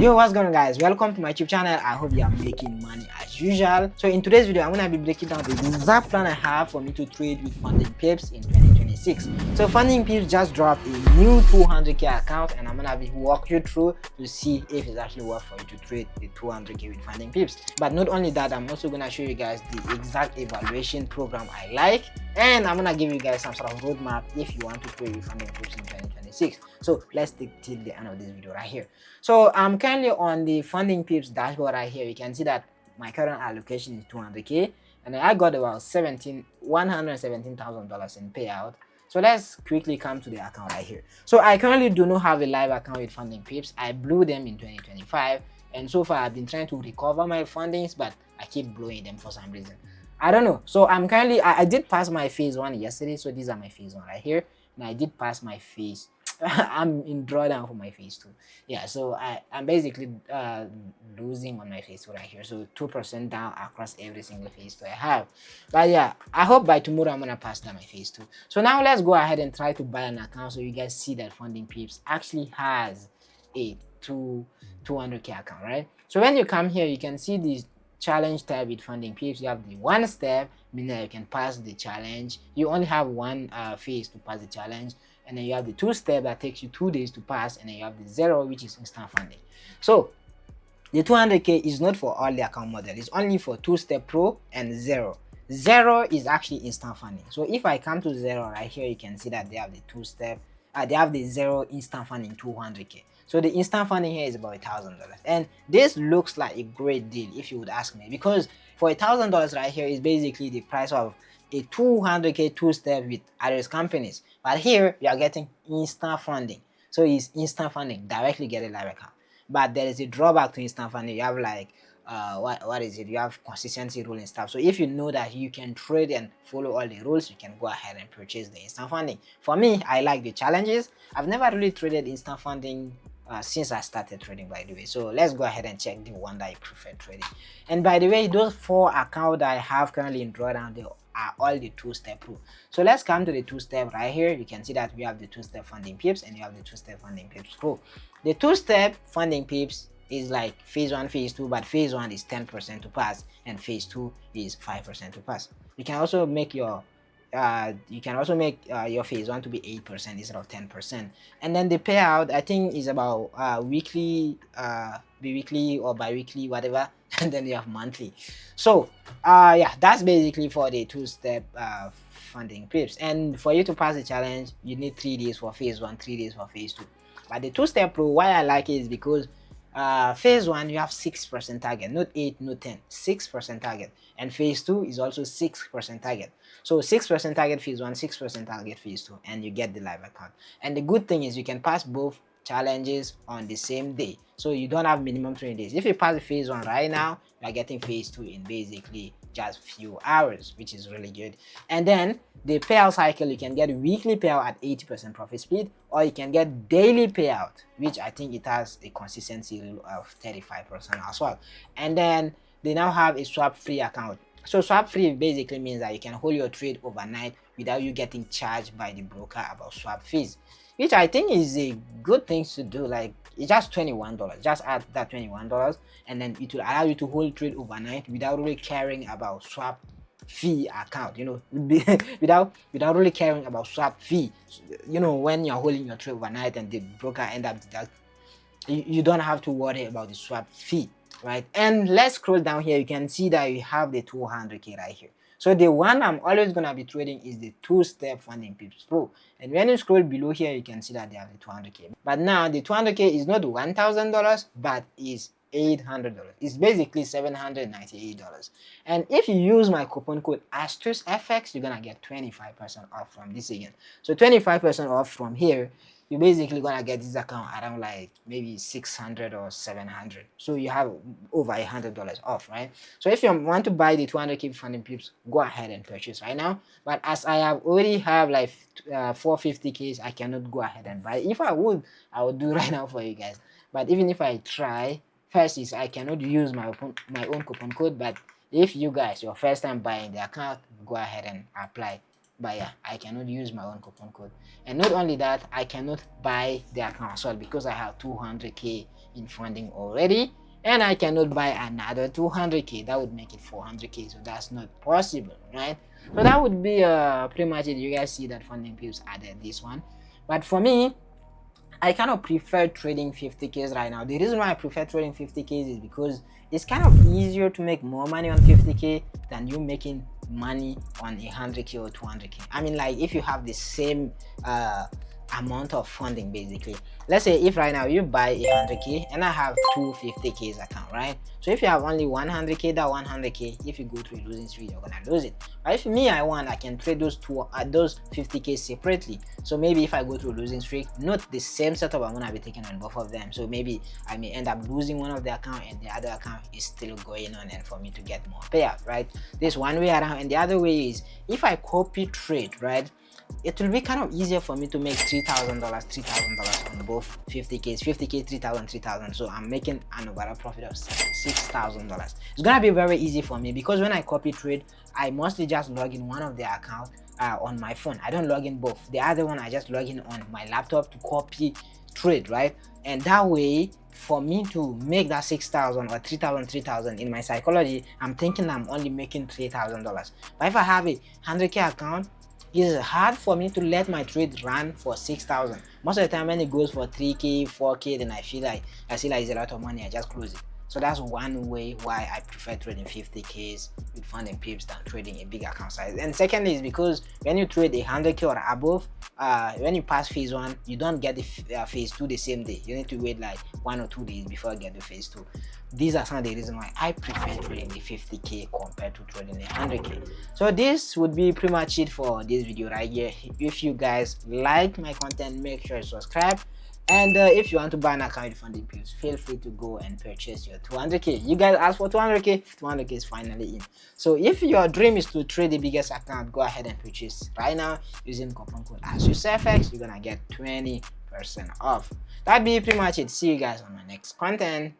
Yo, what's going on, guys? Welcome to my YouTube channel. I hope you are making money as usual. So in today's video, I'm gonna be breaking down the exact plan I have for me to trade with FundingPips in 2026. So FundingPips just dropped a new 200k account, and I'm gonna be walk you through to see if it's actually worth for you to trade the 200k with FundingPips. But not only that, I'm also gonna show you guys the exact evaluation program I like, and I'm gonna give you guys some sort of roadmap if you want to trade with FundingPips in 2026. So let's take till the end of this video right here. So I'm currently on the FundingPips dashboard right here. You can see that my current allocation is 200k, and I got about $117,000 in payout. So let's quickly come to the account right here. So I currently do not have a live account with FundingPips. I blew them in 2025, and so far I've been trying to recover my fundings, but I keep blowing them for some reason. I don't know. So I'm currently I did pass my phase 1 yesterday, so these are my phase 1 right here, and I did pass my phase I'm in drawdown for my phase 2. Yeah, so I'm basically losing on my phase 2 right here. So 2% down across every single phase 2 I have. But yeah, I hope by tomorrow I'm gonna pass down my phase 2. So now let's go ahead and try to buy an account so you guys see that FundingPips actually has a 200k account, right? So when you come here, you can see this challenge tab with FundingPips. You have the 1 step, meaning that you can pass the challenge. You only have one phase to pass the challenge, and then you have the 2 step that takes you 2 days to pass, and then you have the 0, which is instant funding. So the 200k is not for all the account model. It's only for 2-step pro and 0. 0 is actually instant funding. So if I come to 0 right here, you can see that they have the 2-step, they have the 0 instant funding 200k. So the instant funding here is about $1,000, and this looks like a great deal if you would ask me, because for $1,000 right here is basically the price of a 200k 2-step with other companies. But here you are getting instant funding, so it's instant funding, directly get a live account. But there is a drawback to instant funding. You have like what is it, you have consistency rule and stuff. So if you know that you can trade and follow all the rules, you can go ahead and purchase the instant funding. For me, I like the challenges. I've never really traded instant funding since I started trading, by the way. So let's go ahead and check the one that I prefer trading. And by the way, those 4 accounts that I have currently in drawdown, they are all the 2-step pro. So let's come to the 2-step right here. You can see that we have the 2-step FundingPips and you have the 2-step FundingPips pro. The 2-step FundingPips is like phase 1, phase 2, but phase 1 is 10% to pass and phase 2 is 5% to pass. You can also make your your phase 1 to be 8% instead of 10%, and then the payout I think is about weekly, bi-weekly or bi-weekly, whatever, and then you have monthly. So yeah, that's basically for the 2-step FundingPips. And for you to pass the challenge, you need 3 days for phase 1, 3 days for phase 2. But the 2-step pro, why I like it is because phase 1 you have 6% target, not 8, not 10, 6% target, and phase 2 is also 6% target. So 6% target phase 1, 6% target phase 2, and you get the live account. And the good thing is you can pass both challenges on the same day, so you don't have minimum 20 days. If you pass the phase 1 right now, you are getting phase 2 in basically just few hours, which is really good. And then the payout cycle, you can get weekly payout at 80% profit split, or you can get daily payout, which I think it has a consistency rule of 35% as well. And then they now have a swap free account. So swap free basically means that you can hold your trade overnight without you getting charged by the broker about swap fees, which I think is a good thing to do. Like, it's just $21. Just add that $21, and then it will allow you to hold trade overnight without really caring about swap fee account, you know, without really caring about swap fee. You know, when you're holding your trade overnight and the broker end up deduct, you don't have to worry about the swap fee, right? And let's scroll down here. You can see that you have the 200k right here. So the one I'm always gonna be trading is the 2-step FundingPips Pro. And when you scroll below here, you can see that they have the 200k. But now the 200k is not $1,000, but is $800. It's basically $798. And if you use my coupon code AstuceFX, you're gonna get 25% off from this again. So 25% off from here, you're basically gonna get this account around like maybe 600 or 700. So you have over $100 off, right? So if you want to buy the 200k FundingPips, go ahead and purchase right now. But as I have already have like 450k, I cannot go ahead and buy. If I would do right now for you guys. But even if I try, first is I cannot use my own coupon code. But if you guys your first time buying the account, go ahead and apply but yeah, I cannot use my own coupon code. And not only that, I cannot buy the account as well because I have 200k in funding already, and I cannot buy another 200k. That would make it 400k, so that's not possible, right? So that would be pretty much it. You guys see that FundingPips added this one, but for me, I kind of prefer trading 50k right now. The reason why I prefer trading 50k is because it's kind of easier to make more money on 50k than you making money on 100k or 200k. I mean, like, if you have the same amount of funding, basically, let's say if right now you buy 100k and I have 250k's account, right? So if you have only 100k, that 100k, if you go to a losing streak, you're gonna lose it. But if me, I can trade those 50k separately. So maybe if I go to a losing streak, not the same setup I'm gonna be taking on both of them. So maybe I may end up losing one of the account and the other account is still going on, and for me to get more payout, right? This one way around. And the other way is if I copy trade, right, it will be kind of easier for me to make $3,000 on both 50k's, 50k, 3,000. So I'm making an overall profit of $6,000. It's gonna be very easy for me because when I copy trade, I mostly just log in one of the accounts on my phone. I don't log in both. The other one I just log in on my laptop to copy trade, right? And that way, for me to make that 6,000 or 3,000 in my psychology, I'm thinking I'm only making $3,000. But if I have a 100k account, it's hard for me to let my trade run for 6,000. Most of the time when it goes for 3k, 4k, then I see like it's a lot of money, I just close it. So that's one way why I prefer trading 50k's with FundingPips than trading a big account size. And secondly is because when you trade 100k or above, when you pass phase 1, you don't get the phase 2 the same day. You need to wait like 1 or 2 days before you get the phase 2. These are some of the reasons why I prefer trading the 50k compared to trading the 100k. So this would be pretty much it for this video right here. If you guys like my content, make sure you subscribe. And if you want to buy an account with FundingPips, feel free to go and purchase your 200k. You guys asked for 200k, 200k is finally in. So if your dream is to trade the biggest account, go ahead and purchase right now using coupon code AstuceFX. You're gonna get 20% off. That'd be pretty much it. See you guys on my next content.